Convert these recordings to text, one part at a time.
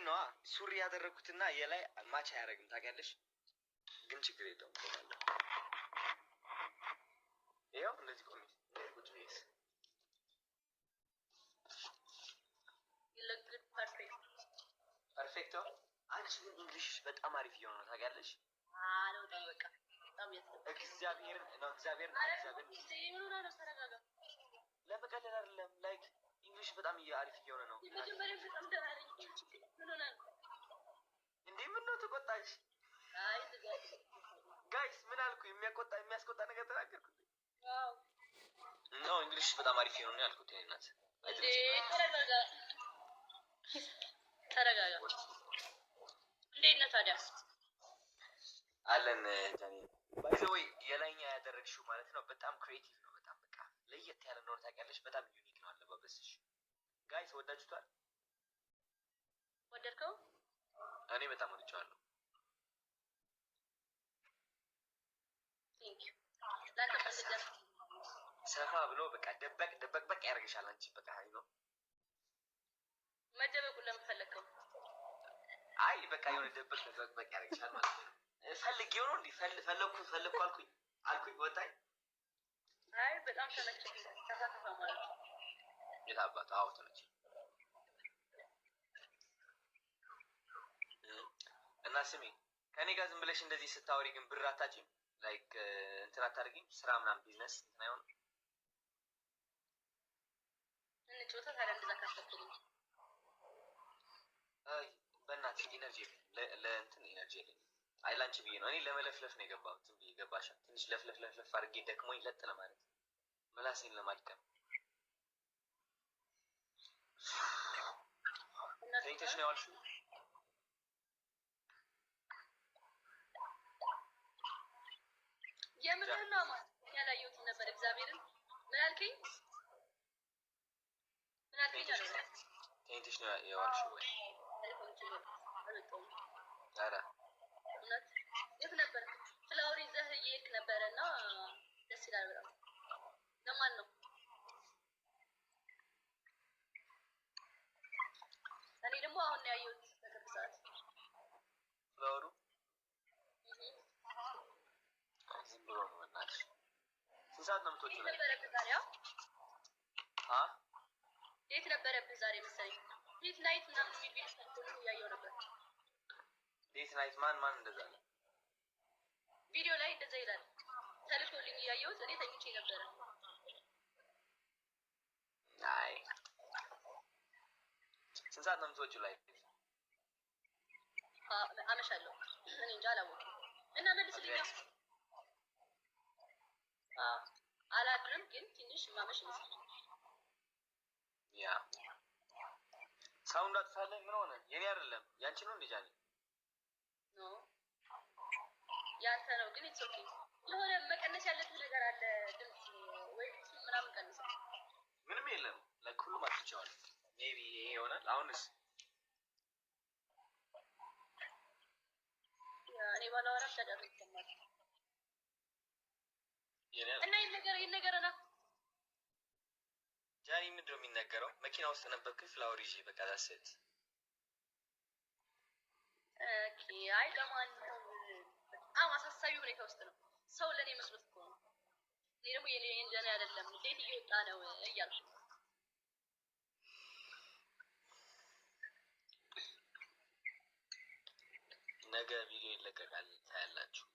ነዋ ሱሪ ያደረኩትና የላይ ማች አያደርግም ታውቂያለሽ። ግን ችግር የለውም ቆማለሁ። ይኸው እንደዚህ ቆሚ ቁጭ ብዬሽ ፐርፌክት። አንቺ ግን እንግሊሽሽ በጣም አሪፍ እየሆነ ነው ታውቂያለሽ። እግዚአብሔርን ለመቀለል አይደለም። ላይክ እንግሊሽ በጣም አሪፍ እየሆነ ነው። እንዴ ምን ነው ተቆጣሽ? ጋይስ ምን አልኩ? የሚያስቆጣ ነገር ተናገርኩ? ነው እንግሊሽ በጣም አሪፍ እየሆነ ነው ያልኩት። የእኔ እናት ተረጋጋ። እንዴት ነህ ታዲያ? አለን ጃኒ። ባይ ዘ ወይ የላይኛ ያደረግሽው ማለት ነው በጣም ክሬቲቭ ነው። በጣም በቃ ለየት ያለ ነው ታውቂያለሽ። በጣም ዩኒክ ነው አለባበስሽ። ጋይስ ወዳችሁታል? ወደድከው? እኔ በጣም ወድጄዋለሁ። ሰፋ ብሎ በቃ ደበቅ ያደርግሻል። አንቺ በቃ አይ ነው መደበቁን ለምን ፈለግከው? አይ በቃ የሆነ ደበቅ ያደርግሻል ማለት ነው። ፈልጌው ነው እንዴ? ፈለግኩ አልኩኝ ወጣኝ። አይ በጣም ተመቸኝ። ተሳተፈ ማለት ነው። የታባት? አዎ ተመቸኝ። እና ስሚ ከኔ ጋር ዝም ብለሽ እንደዚህ ስታወሪ ግን ብር አታጭም? ላይክ እንትን አታደርጊም? ስራ ምናምን ቢዝነስ እንትን አይሆንም? እንጭወታ ታዲያ እንደዛ ካሰብኩኝ አይ በእናትሽ ኢነርጂ ለእንትን ኢነርጂ የለኝም። አይ ላንቺ ብዬ ነው። እኔ ለመለፍለፍ ነው የገባሁት። ዝም ብዬ ገባሻ? ትንሽ ለፍለፍ አድርጌ ደክሞኝ ለጥ ለማለት ምላሴን ለማድከም። ተኝተሽ ነው ያዋልሽው? የምርህን ነው ማለት ያላየሁት ነበር። እግዚአብሔርን ምን አልከኝ? ተኝተሽ ነው ያዋልሽው ወይ? ኧረ እውነት የት ነበር? ፍላወር ይዘህ እየሄድክ ነበረ እና ደስ ይላል በጣም። ለማን ነው? እኔ ደግሞ አሁን ነው ያየሁት በቅርብ ሰዓት ፍላወሩ። ዝም ብሎ ነው በእናትሽ። ስንት ሰዓት ነው የምትወጪው? የት ነበረብህ ዛሬ መሰለኝ? ዴት ናይት ምናምን ቪዲዮ ሰርቶልኝ እያየሁ ነበር። ዴት ናይት ማን እንደዛ አለ? ቪዲዮ ላይ እንደዛ ይላል ተልኮልኝ እያየሁት እኔ ተኝቼ ነበረ። አይ ስንት ሰዓት ነው የምትወጪው? ላይ አመሻለሁ። እኔ እንጃ አላወቅም። እና መልስልኝ። አላድርም ግን ትንሽ ማመሽ ይመስላል። ያ ሳውንድ አጥፋለህ። ምን ሆነ? የኔ አይደለም ያንቺ ነው እንዴ ጃኒ? ኖ ያንተ ነው። ግን ኢትስ ኦኬ። የሆነ መቀነስ ያለብህ ነገር አለ። ድምጽ ወይ ምናምን ቀንስ። ምንም የለም። ለሁሉም አጥቻለሁ። ሜቢ ይሄ ይሆናል። አሁንስ እኔ ባላወራም ተደርጎ ይሰማል። እና ይነገረና ጃኒ ምንድን ነው የሚነገረው? መኪና ውስጥ ነበርኩኝ ፍላወር ይዤ በቃ ዳሴት። ኦኬ አይ ለማንኛውም በጣም አሳሳቢ ሁኔታ ውስጥ ነው። ሰው ለኔ መስሎት እኮ ነው። እኔ ደግሞ የኔ እንደኔ አይደለም እንዴት እየወጣ ነው እያልኩ ነገ ቪዲዮ ይለቀቃል ታያላችሁ።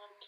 ኦኬ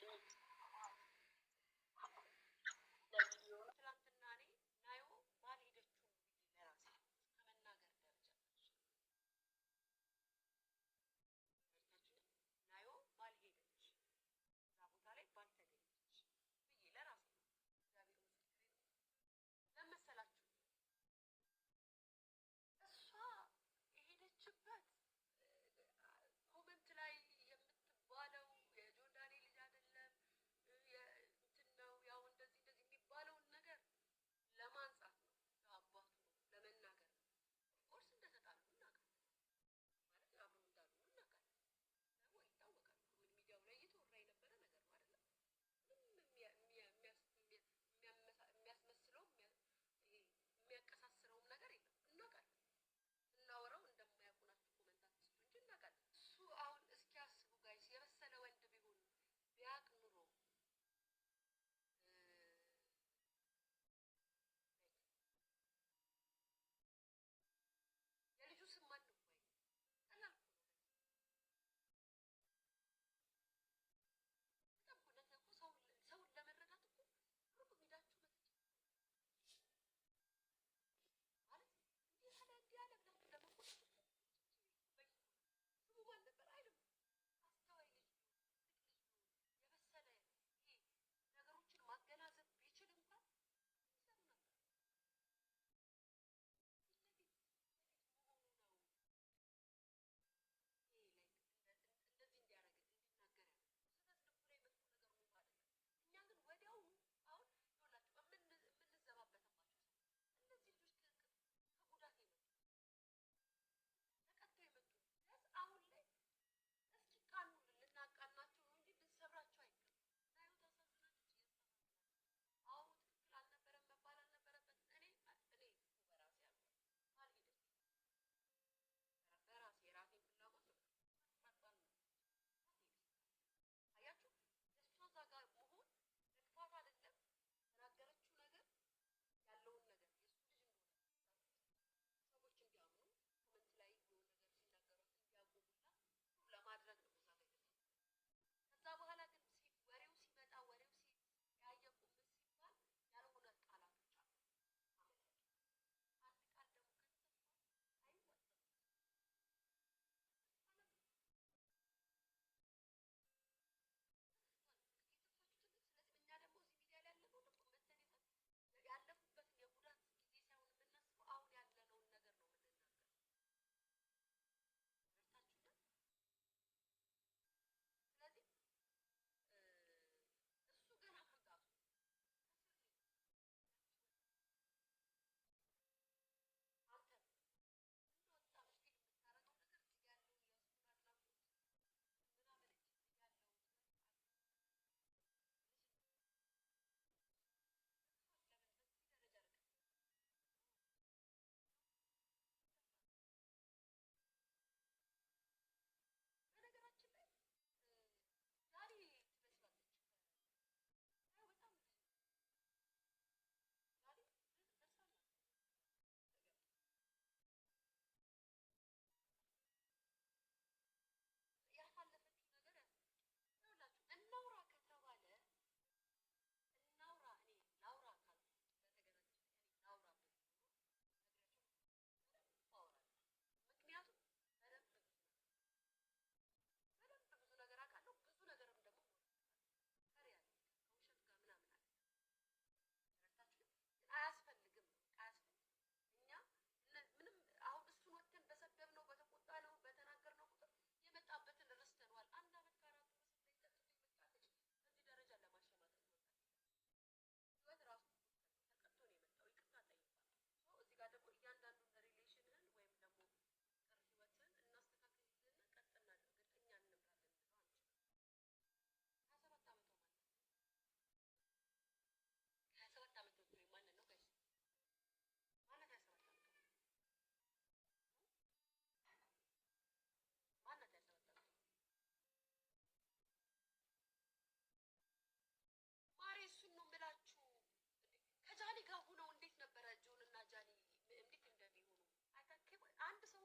አንድ ሰው